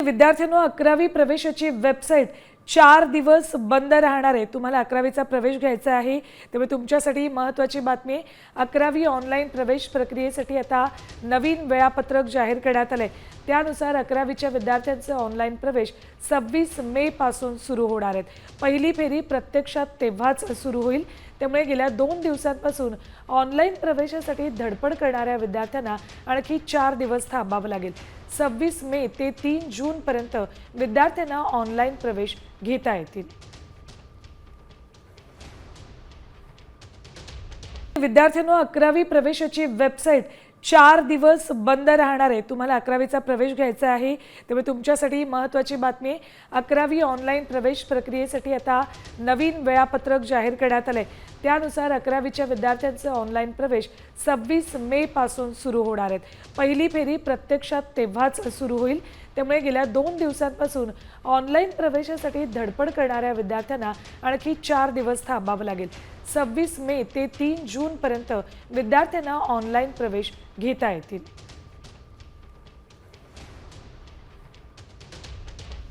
विद्यार्थ्यांनो 11वी प्रवेशाची वेबसाईट 4 दिवस बंद राहणार आहे। तुम्हाला 11वीचा प्रवेश घ्यायचा आहे त्यामुळे तुमच्यासाठी महत्त्वाची बातमी आहे। 11वी ऑनलाईन प्रवेश प्रक्रियेसाठी आता नवीन वेळापत्रक जाहीर करण्यात आले। त्यानुसार 11वीच्या विद्यार्थ्यांचे ऑनलाईन प्रवेश 26 मे पासून सुरू होणार आहेत। पहिली फेरी प्रत्यक्षात तेव्हाच सुरू होईल, त्यामुळे गेल्या 2 दिवसांपासून ऑनलाईन प्रवेशासाठी धडपड करणाऱ्या विद्यार्थ्यांना आणखी 4 दिवस थांबावं लागेल। 26 मे ते 3 जून पर्यंत विद्यार्थ्यांना ऑनलाईन प्रवेश घेता येतील। विद्यार्थ्यांनो 11वी प्रवेशाची वेबसाईट 4 दिवस बंद राहणार आहे। तुम्हाला 11वीचा प्रवेश घ्यायचा आहे त्यामुळे तुमच्यासाठी महत्त्वाची बातमी आहे। 11वी ऑनलाईन प्रवेश प्रक्रियेसाठी आता नवीन वेळापत्रक जाहीर करण्यात आले। त्यानुसार 11वीच्या विद्यार्थ्यांचे ऑनलाईन प्रवेश 26 मे पासून सुरू होणार आहेत। पहिली फेरी प्रत्यक्षात तेव्हाच सुरू होईल, त्यामुळे गेल्या 2 दिवसांपासून ऑनलाईन प्रवेशासाठी धडपड करणाऱ्या विद्यार्थ्यांना आणखी 4 दिवस थांबावं लागेल। 26 मे ते 3 जून पर्यंत विद्यार्थ्यांना ऑनलाईन प्रवेश घेता येतील।